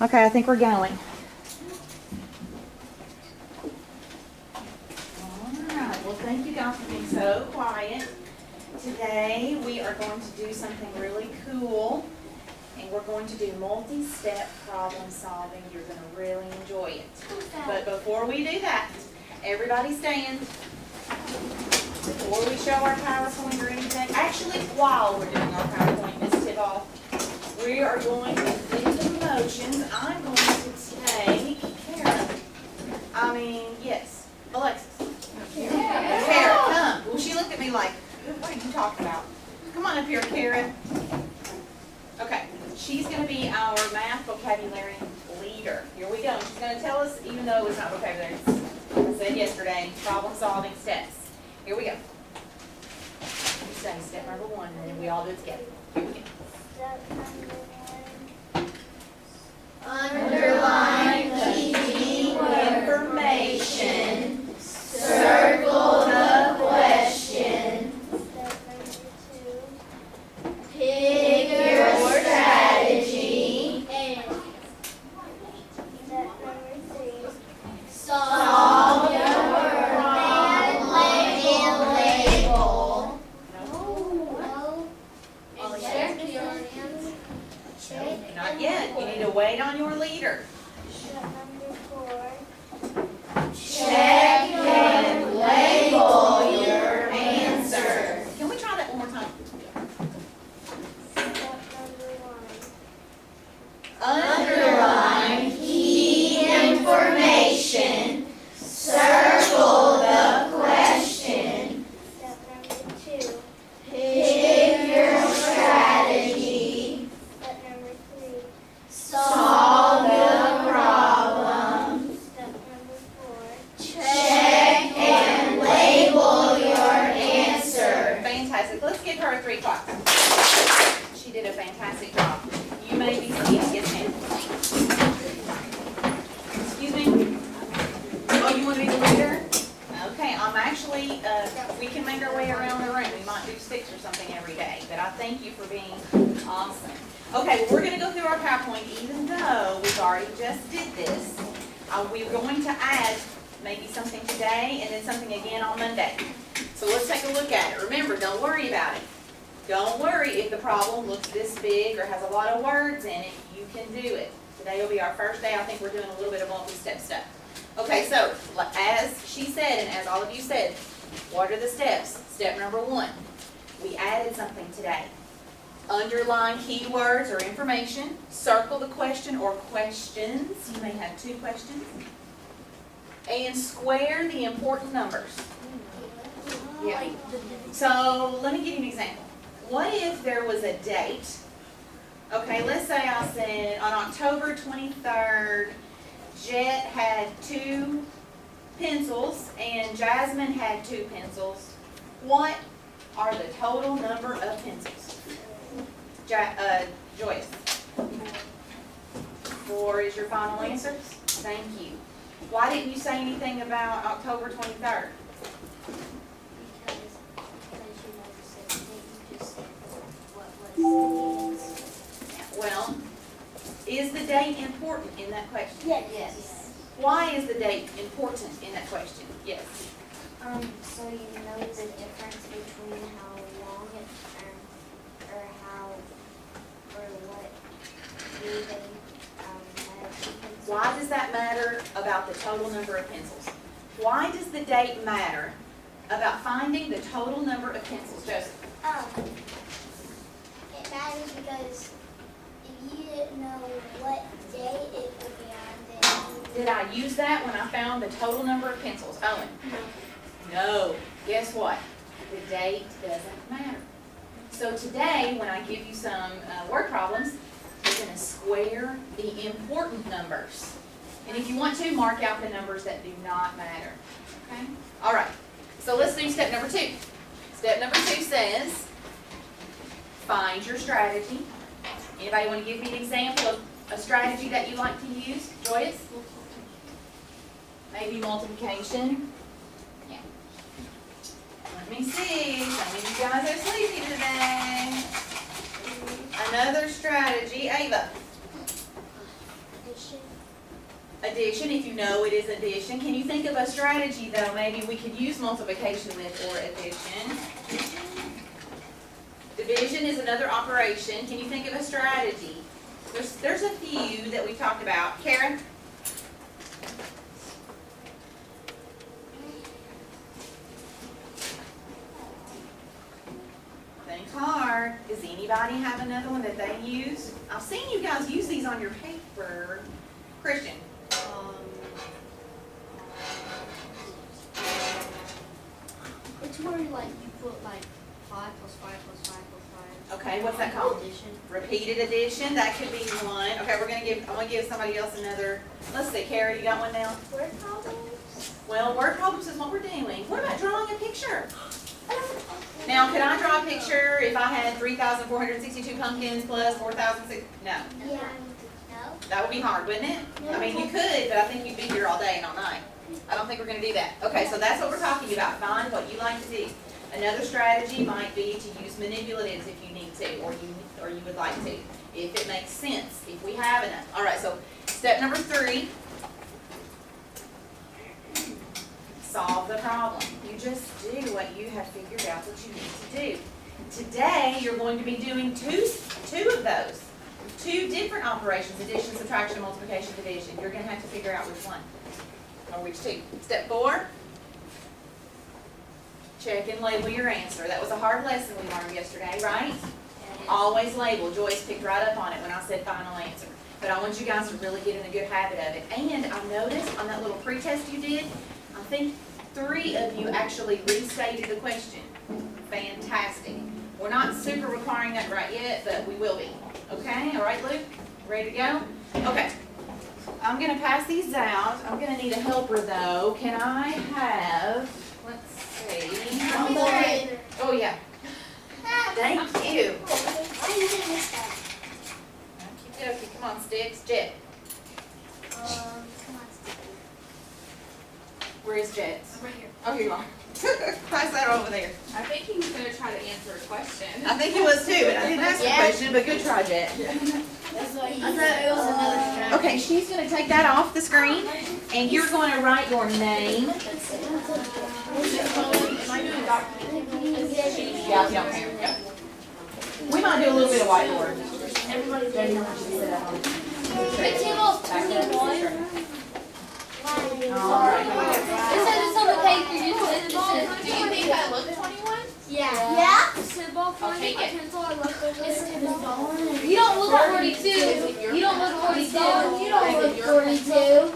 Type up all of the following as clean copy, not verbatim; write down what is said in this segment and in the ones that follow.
Okay, I think we're going. Alright, well thank you guys for being so quiet. Today we are going to do something really cool, and we're going to do multi-step problem solving. You're going to really enjoy it. But before we do that, everybody stand. Before we show our PowerPoint or anything, actually while we're doing our PowerPoint, Ms. Tiball, we are going to do the motions. I'm going to take Alexis. Kara, come. Well, she looked at me like, what are you talking about? Come on up here, Kara. Okay, she's going to be our math vocabulary leader. Here we go. She's going to tell us, even though it's not vocabulary, I said yesterday, problem solving steps. Here we go. You say step number one, and then we all do it together. Here we go. Step number one. Underline the key information. Circle the question. Step number two. Pick your strategy. And step number three. Solve your problem and label. No. And check your answer. Check. Not yet. You need to wait on your leader. Step number four. Check and label your answer. Can we try that one more time? Step number one. Underline Key information. Circle the question. Step number two. Pick your strategy. Step number three. Solve the problem. Step number four. Check and label your answer. Fantastic. Let's give her a 3 o'clock. She did a fantastic job. You may be seated. Yes, ma'am. Excuse me? Oh, you want to be the leader? Okay, I'm actually, we can make our way around the room. We might do 6 or something every day, but I thank you for being awesome. Okay, well, we're going to go through our PowerPoint, even though we've already just did this. We're going to add maybe something today and then something again on Monday. So let's take a look at it. Remember, don't worry about it. Don't worry if the problem looks this big or has a lot of words in it. You can do it. Today will be our first day. I think we're doing a little bit of multi-step stuff. Okay, so as she said and as all of you said, what are the steps? Step number one, we added something today. Underline keywords or information. Circle the question or questions. You may have 2 questions. And square the important numbers. Yeah. So let me give you an example. What if there was a date? Okay, let's say I said on October 23rd, Jet had 2 pencils and Jasmine had 2 pencils. What are the total number of pencils? Joyce. 4 is your final answer? Thank you. Why didn't you say anything about October 23rd? Well, is the date important in that question? Yes. Why is the date important in that question? Yes. So you know the difference between how long it or how or what year they had. Why does that matter about the total number of pencils? Why does the date matter about finding the total number of pencils, Joseph? It matters because if you didn't know what day it would be on, then Did I use that when I found the total number of pencils? Owen? No. Guess what? The date doesn't matter. So today, when I give you some word problems, you're going to square the important numbers. And if you want to, mark out the numbers that do not matter. Okay? All right. So let's do step number 2. Step number 2 says, find your strategy. Anybody want to give me an example of a strategy that you like to use? Joyce? Maybe multiplication. Yeah. Let me see. Some of you guys are sleepy today. Another strategy. Ava. addition, if you know it is addition. Can you think of a strategy though, maybe we could use multiplication with or addition? Division is another operation. Can you think of a strategy? There's a few that we talked about. Karen? Think hard. Does anybody have another one that they use? I've seen you guys use these on your paper. Christian? It's where like you put like 5 plus 5 plus 5 plus 5. Okay, what's that called? Addition. Repeated addition, that could be one. Okay, I'm gonna give somebody else another. Let's see, Kara, you got one now? Word problems? Well, word problems is what we're doing. What about drawing a picture? Now, could I draw a picture if I had 3,462 pumpkins plus 4,006? No. Yeah. No? That would be hard, wouldn't it? I mean, you could, but I think you'd be here all day and all night. I don't think we're gonna do that. Okay, so that's what we're talking about. Find what you like to do. Another strategy might be to use manipulatives if you need to, or you would like to, if it makes sense, if we have enough. All right, so step number 3, solve the problem. You just do what you have figured out what you need to do. Today, you're going to be doing two of those. 2 different operations, addition, subtraction, multiplication, division. You're gonna have to figure out which one, or which 2. Step 4, check and label your answer. That was a hard lesson we learned yesterday, right? Always label. Joyce picked right up on it when I said final answer. But I want you guys to really get in a good habit of it. And I noticed on that little pretest you did, I think 3 of you actually restated the question. Fantastic. We're not super requiring that right yet, but we will be. Okay, all right, Luke? Ready to go? Okay. I'm gonna pass these out. I'm gonna need a helper though. Can I have, let's see. Oh, yeah. Thank you. Why you didn't miss that? Okey-dokey. Come on, Sticks. Jet. Come on, Steve. Where is Jet? I'm right here. Oh, here you are. Pass that over there. I think he was gonna try to answer a question. I think he was too, but I didn't ask the question, but good try, Jet. That's what he said. It was another strategy. Okay, she's gonna take that off the screen, and you're gonna write your name. Am I doing document? Yeah, if you don't care. Yeah. We might do a little bit of whiteboard. Everybody's Ready? ready. I want you to sit up on it. Big table 21. All right, here we go. It says it's on the page for you. Do you think I look 21? Yeah. Yeah? Symbol for I'll take it. pencil I left over there. You don't look 42. You don't look 42. You don't look 42.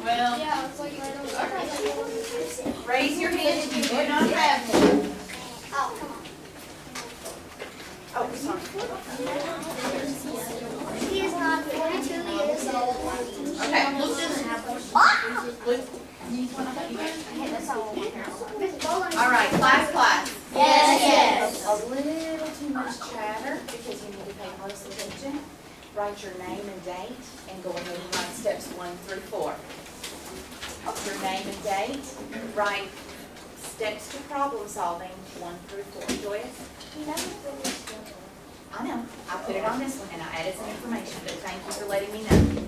Well, Yeah, it's like right over there. raise your hand if you do not have one. Oh, come on. Oh, sorry. He is not 42 years old. Okay. Luke doesn't have one. Luke, That's all. all right, class. Yes. A little too much chatter because you need to pay close attention. Write your name and date and go ahead and write steps 1 through 4. Your name and date, write steps to problem solving 1 through 4. Joyce? I know, I put it on this one and I added some information, but thank you for letting me know.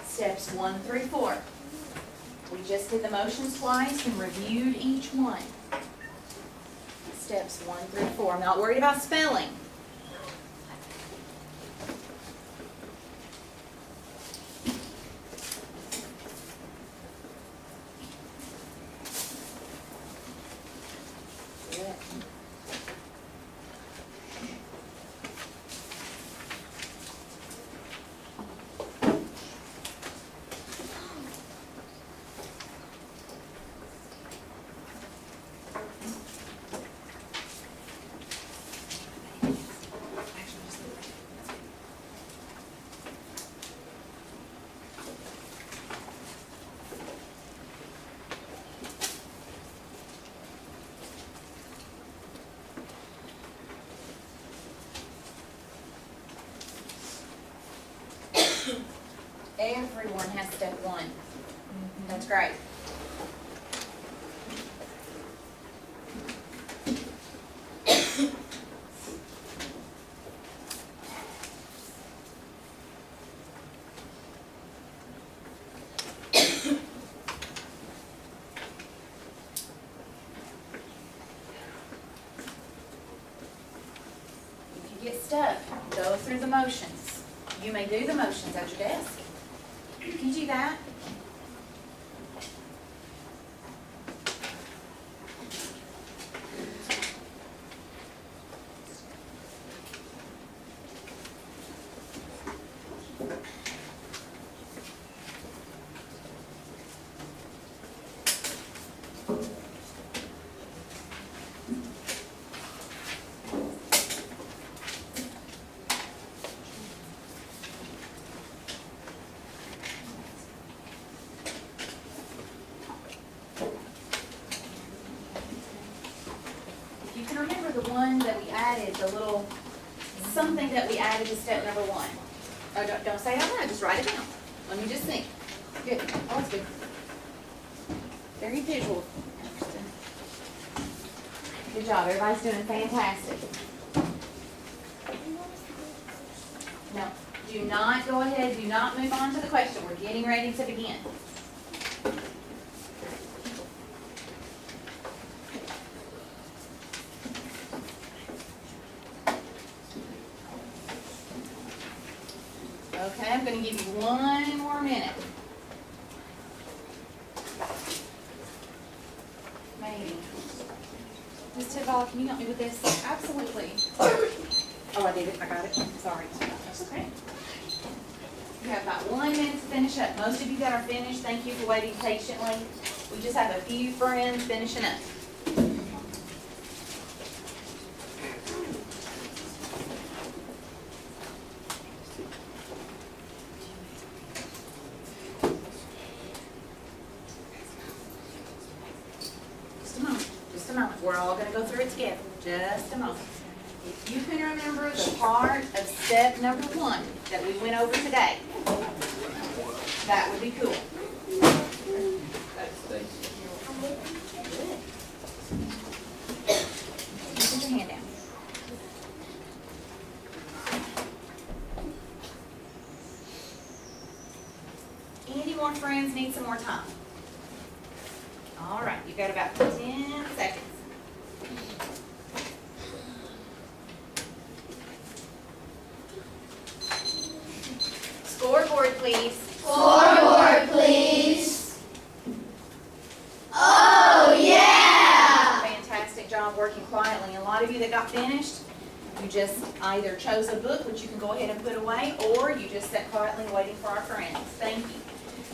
Steps 1 through 4. We just did the motions twice and reviewed each one. Steps 1 through 4. I'm not worried about spelling. Everyone has step 1. That's great. stuff. Go through the motions. You may do the motions at your desk. Can you do that? You can remember the one that we added, the little something that we added to step number one. Oh, don't say it out loud, just write it down. Let me just think. Good, oh, that's good. Very visual. Good job, everybody's doing fantastic. No, do not go ahead, do not move on to the question. We're getting ready to begin. Okay, I'm going to give you 1 more minute. Maybe. Ms. Tidball, can you help me with this? Absolutely. Oh, I did it. I got it. Sorry. That's okay. You have about 1 minute to finish up. Most of you that are finished, thank you for waiting patiently. We just have a few friends finishing up. Just a moment. We're all going to go through it together. Just a moment. If you can remember the part of step number 1 that we went over today, that would be cool. Put your hand down. Any more friends need some more time? All right, you've got about 10 seconds. Scoreboard, please. Scoreboard, please. Oh, yeah! Fantastic job working quietly. A lot of you that got finished, you just either chose a book, which you can go ahead and put away, or you just sat quietly waiting for our friends. Thank you.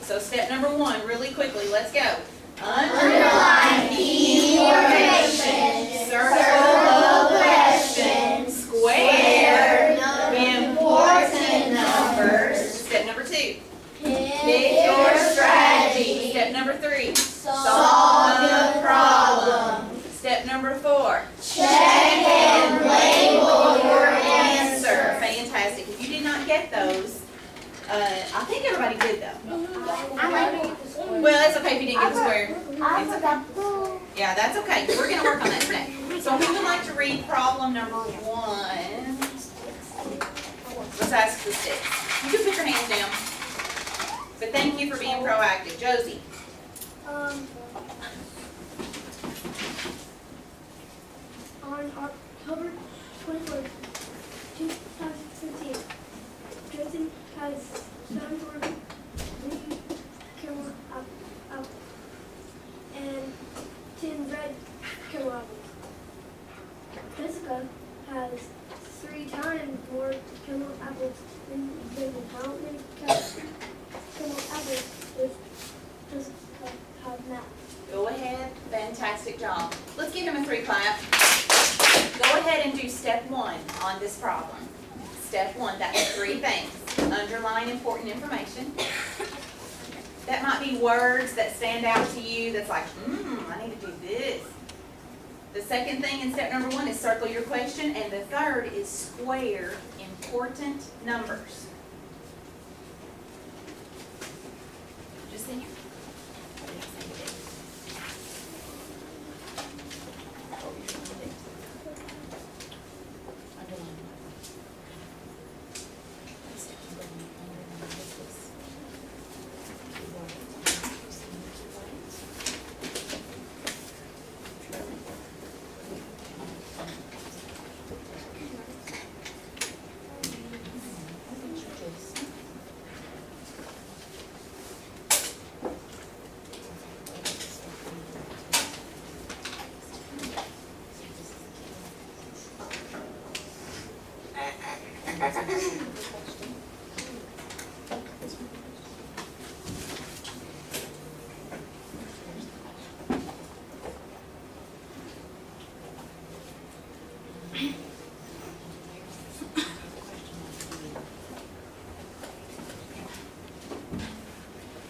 So step number 1, really quickly, let's go. Underline key information. Circle the question. Square important numbers. Step number 2. Pick your strategy. Step number 3. Solve the problem. Step number 4. Check and label your Answer. Fantastic. If you did not get those, I think everybody did though. Well, that's okay if you didn't get the square. It's okay. Yeah, that's okay. We're going to work on that today. So who would like to read problem number 1? Let's ask the sticks. You can put your hands down. But thank you for being proactive. Josie. On October 24th, 2015, Justin has 7 swords, 3 camel apples, and 10 red camel apples. Jessica has 3 times more camel apples than David. How many camel apples does Jessica have now? Go ahead. Fantastic job. Let's give him a 3 clap. Go ahead and do step 1 on this problem. Step 1, that's 3 things. Underline important information. That might be words that stand out to you that's like, I need to do this. The second thing in step number 1 is circle your question, and the third is square important numbers. Just think.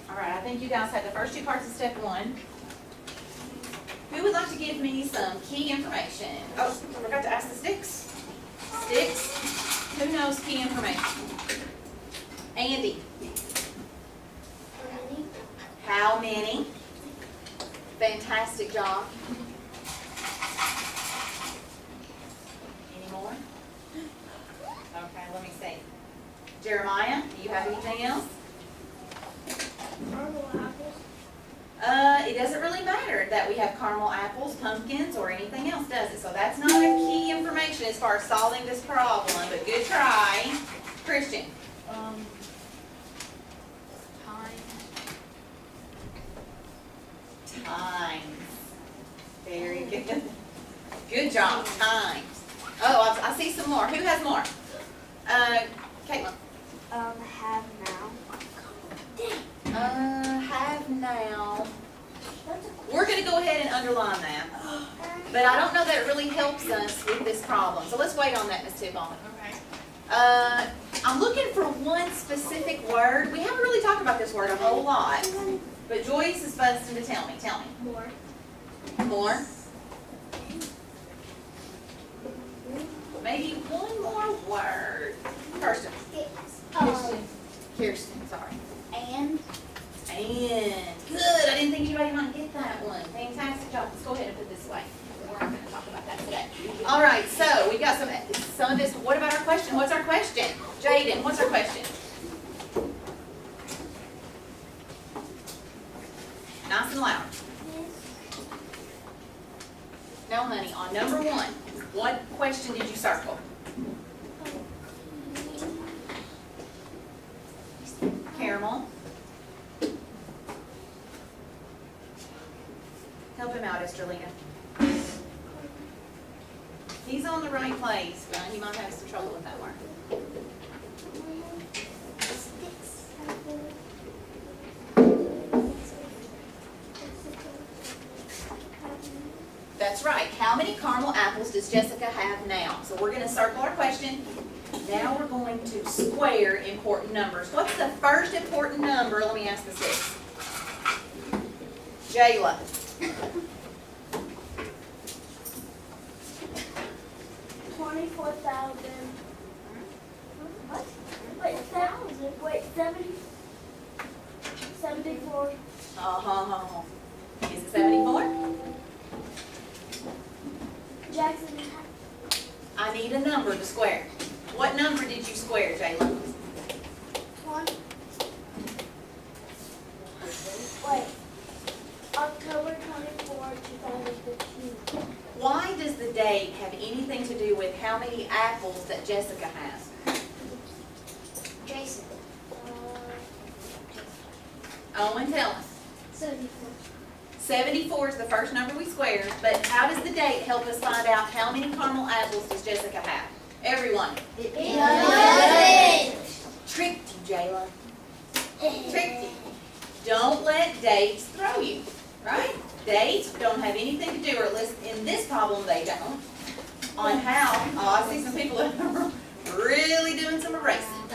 All right, I think you guys had the first two parts of step one. Who would like to give me some key information? Oh, I forgot to ask the sticks. Sticks, who knows key information? Andy, how many? Fantastic job. Any more? Okay, let me see. Jeremiah, do you have anything else? Caramel apples. It doesn't really matter that we have caramel apples, pumpkins, or anything else, does it? So that's not a key information as far as solving this problem, but good try. Christian, times. Very good. Good job, times. Oh, I see some more. Who has more? Caitlin. Have now. Have now. We're gonna go ahead and underline that. But I don't know that it really helps us with this problem. So let's wait on that, Ms. Tibon. Okay. I'm looking for one specific word. We haven't really talked about this word a whole lot. But Joyce is busting to tell me. Tell me. More. More? Maybe one more word. Kirsten. Kirsten, sorry. And And, good, I didn't think anybody might get that one. Fantastic job. Let's go ahead and put this away. We're not gonna talk about that today. All right, so we got some of this. What about our question? What's our question? Jaden, what's our question? Nice and loud. No, honey, on number one, what question did you circle? Caramel. Help him out, Estrelina. He's on the right place, but he might have some trouble with that word. That's right. How many caramel apples does Jessica have now? So we're going to circle our question. Now we're going to square important numbers. What's the first important number? Let me ask the six. Jayla. What? Wait, 74. Is it 74? Jackson. I need a number to square. What number did you square, Jayla? 20. Wait. October 24, 2015. Why does the date have anything to do with how many apples that Jessica has? Jason. Owen, tell us. 74. 74 is the first number we squared, but how does the date help us find out how many caramel apples does Jessica have? Everyone. Tricked you, Jayla. Tricked you. Don't let dates throw you, right? Dates don't have anything to do, or at least in this problem they don't, on how, oh, I see some people that are really doing some erasing.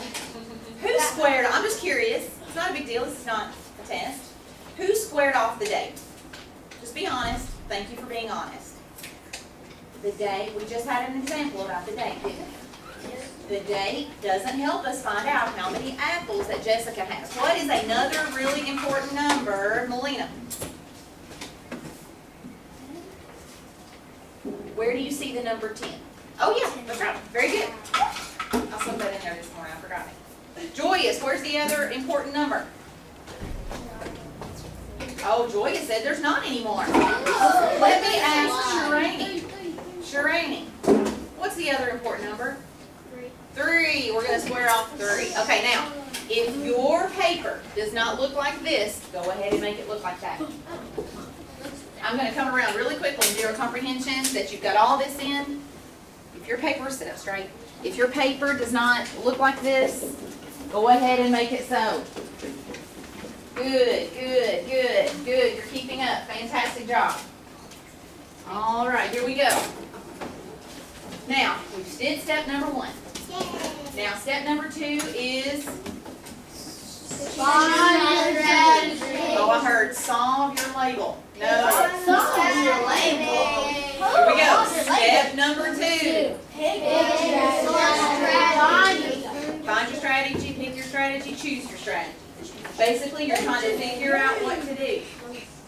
Who squared, I'm just curious, it's not a big deal, this is not a test. Who squared off the date? Just be honest, thank you for being honest. The date, we just had an example about the date, didn't we? The date doesn't help us find out how many apples that Jessica has. What is another really important number, Melina? Where do you see the number 10? Oh yeah, that's right, very good. I'll slip that in there this morning, I forgot it. Joyous, where's the other important number? Oh, Joyous said there's not anymore. Let me ask Shirani. Shirani, what's the other important number? 3. We're going to square off 3. Okay, now, if your paper does not look like this, go ahead and make it look like that. I'm going to come around really quickly and do a comprehension that you've got all this in. If your paper is set up straight, if your paper does not look like this, go ahead and make it so. Good, good, good, good. You're keeping up. Fantastic job. All right, here we go. Now, we did step number 1. Now, step number 2 is, oh, I heard solve your label. No. Here we go. Step number 2. Find your strategy, pick your strategy, choose your strategy. Basically, you're trying to figure out what to do.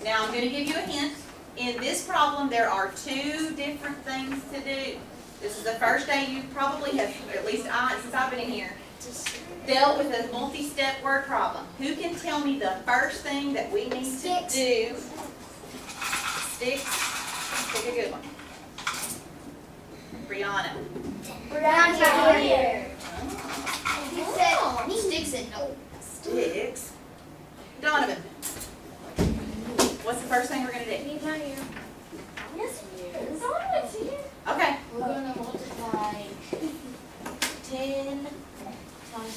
Now, I'm going to give you a hint. In this problem, there are 2 different things to do. This is the first day you probably have, or at least since I've been in here, dealt with a multi-step word problem. Who can tell me the first thing that we need to do? Sticks. Pick a good one. Brianna. He said sticks and no. Sticks. Donovan. What's the first thing we're going to do? Okay. We're gonna multiply 10 times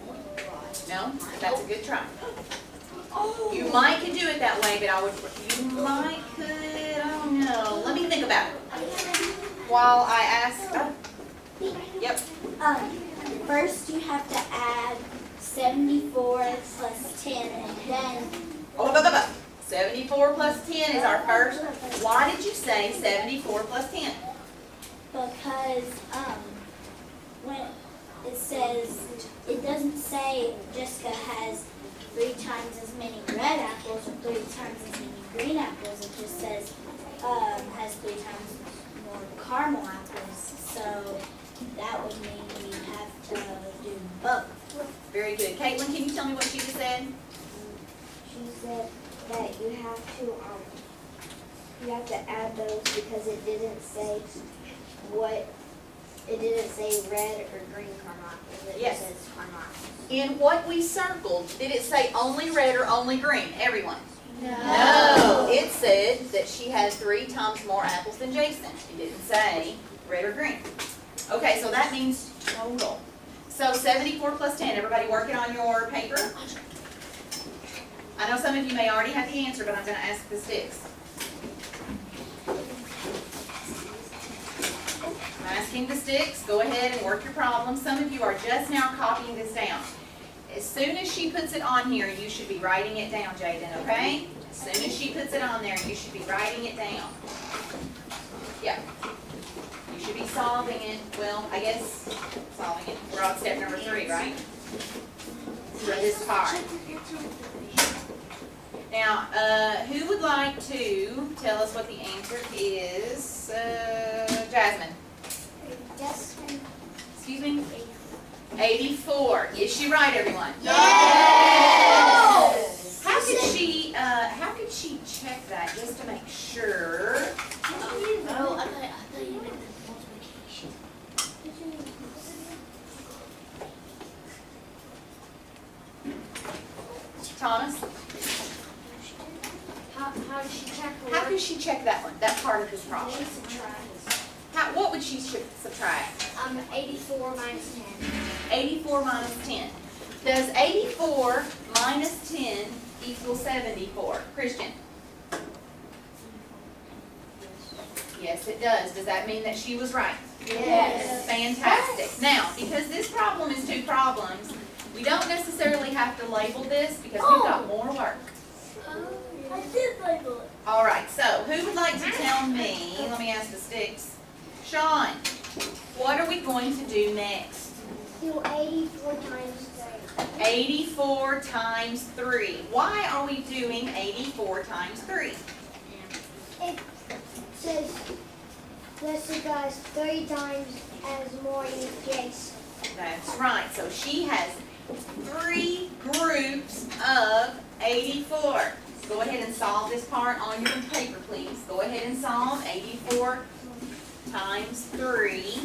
3. No, that's a good try. You might could do it that way, but you might could, I don't know. Let me think about it. While I ask, yep. First you have to add 74 plus 10 and then 74 plus 10 is our first. Why did you say 74 plus 10? because when it says, it doesn't say Jessica has 3 times as many red apples or 3 times as many green apples. It just says has 3 times more caramel apples. So that would mean we have to do both. Very good. Caitlin, can you tell me what she just said? She said that you have to add those because it didn't say red or green caramel apples. It Yes. just says caramel apples. In what we circled, did it say only red or only green? Everyone. No. It said that she has 3 times more apples than Jason. It didn't say red or green. Okay, so that means total. So 74 plus 10. Everybody working on your paper? I know some of you may already have the answer, but I'm going to ask the sticks. I'm asking the sticks. Go ahead and work your problem. Some of you are just now copying this down. As soon as she puts it on here, you should be writing it down, Jaden, okay? As soon as she puts it on there, you should be writing it down. Yeah. You should be solving it. Well, I guess solving it. We're on step number 3, right? For this part. Now, who would like to tell us what the answer is? Jasmine. Yes. Excuse me? 84. Is she right, everyone? Yes. How could she check that just to make sure? Oh, I thought you meant the multiplication. Thomas, How does she check her how could she check that one, that part of this problem? What would she subtract? 84 minus 10. 84 minus 10. Does 84 minus 10 equal 74? Christian? Yes, it does. Does that mean that she was right? Yes. Fantastic. Now, because this problem is 2 problems, we don't necessarily have to label this because we've got more work. I did label it. All right, so who would like to tell me, let me ask the sticks. Sean, what are we going to do next? Do 84 times 3. 84 times 3. Why are we doing 84 times 3? It says Jessica has 3 times as more than Jason. That's right. So she has 3 groups of 84. Go ahead and solve this part on your paper, please. Go ahead and solve 84 times 3.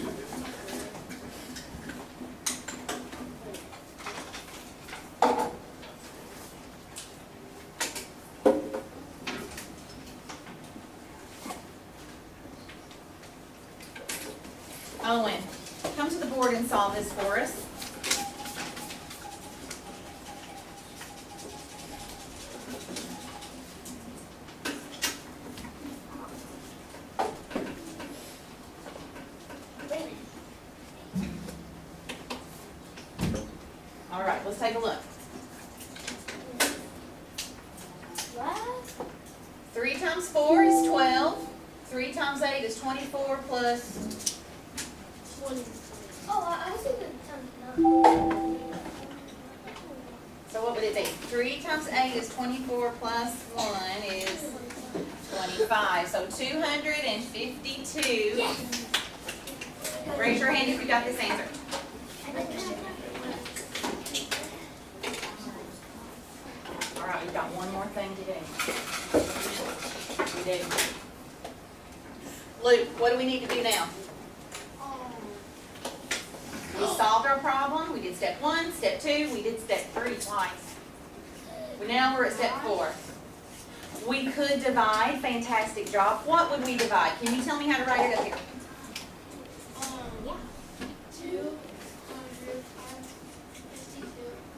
Owen, come to the board and solve this for us. let's take a look. What? 3 times 4 is 12. 3 times 8 is 24 plus, 20. Oh, I was thinking times 9. so what would it be? 3 times 8 is 24 plus 1 is 25. So 252. Raise your hand if you got this answer. All right, we've got one more thing to do. We do. Luke, what do we need to do now? We solved our problem. We did step 1, step 2, we did step 3 twice. Now we're at step 4. We could divide. Fantastic job. What would we divide? Can you tell me how to write it up here? 252.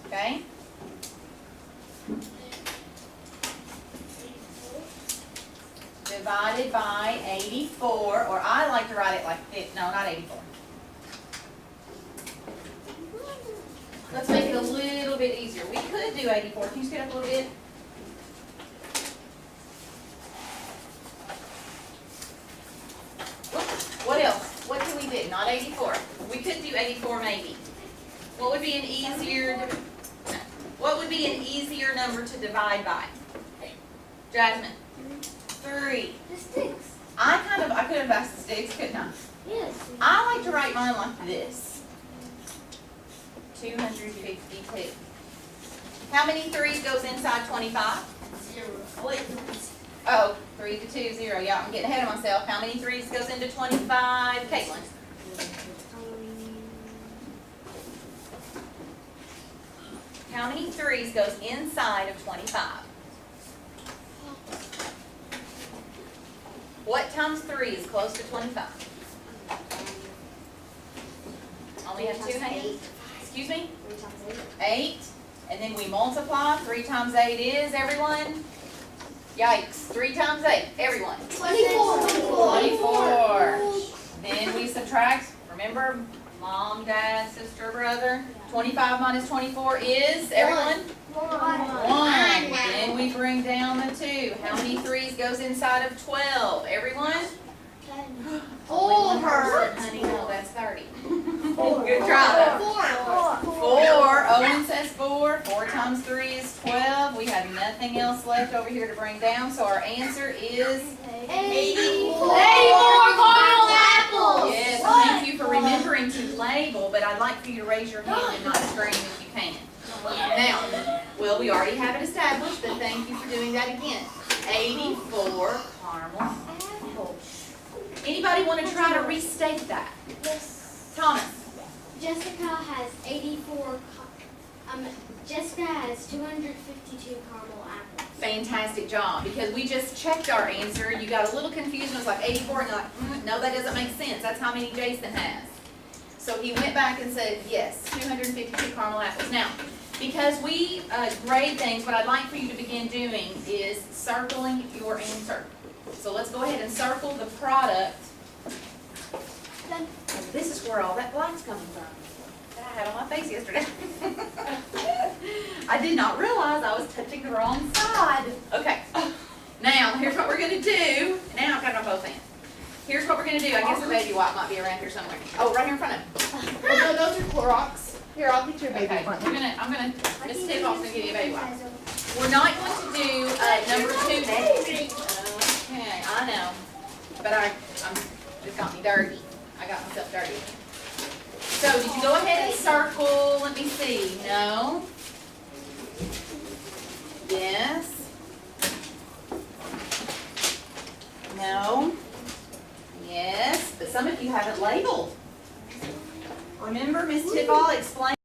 Okay. Divided by 84, or I like to write it like this. No, not 84. Let's make it a little bit easier. We could do 84. Can you speed up a little bit? What else? What can we do? Not 84. We could do 84 maybe. What would be an easier? What would be an easier number to divide by? Jasmine. 3. The sticks. I could have asked the sticks, couldn't I? Yes. I like to write mine like this. 252. How many 3's goes inside 25? 0. Oh, 3 to 2, 0. Yeah, I'm getting ahead of myself. How many 3's goes into 25? Caitlin. How many 3's goes inside of 25? What times 3 is close to 25? Only have 2 hands. Excuse me? 3 times 8. And then we multiply. 3 times 8 is, everyone? Yikes. 3 times 8, everyone. 24. 24. Then we subtract, remember, mom, dad, sister, brother. 25 minus 24 is, everyone? 1. Then we bring down the 2. How many 3's goes inside of 12? Everyone? 10. Only one person, honey. No, that's 30. Good try, though. 4. Owen says 4. 4 times 3 is 12. We have nothing else left over here to bring down, so our answer is 84. Cardinal apples! yes. Thank you for remembering to label, but I'd like for you to raise your hand and not scream if you can. Now, well, we already have it established, but thank you for doing that again. 84 caramel apples. Anybody want to try to restate that? Yes. Thomas. Jessica has 84. Jessica has 252 caramel apples. Fantastic job, because we just checked our answer. You got a little confused. It was like 84, and you're like, no, that doesn't make sense. That's how many Jason has. So he went back and said, yes, 252 caramel apples. Now, because we grade things, what I'd like for you to begin doing is circling your answer. So let's go ahead and circle the product. Done. This is where all that black's coming from that I had on my face yesterday. I did not realize I was touching the wrong side. Okay, now here's what we're going to do. Now I've got it on both hands. Here's what we're going to do. I guess the baby wipe might be around here somewhere. Oh, right here in front of me. Well, those are Clorox. Here, I'll get you a baby Okay, one. I'm gonna, Miss Tipoff's gonna give you a baby wipe. We're not going to do number 2 next. Okay, I know, but it got me dirty. I got myself dirty. So, did you go ahead and circle? Let me see. No. Yes. No. Yes, but some of you haven't labeled. Remember, Miss Tipoff explained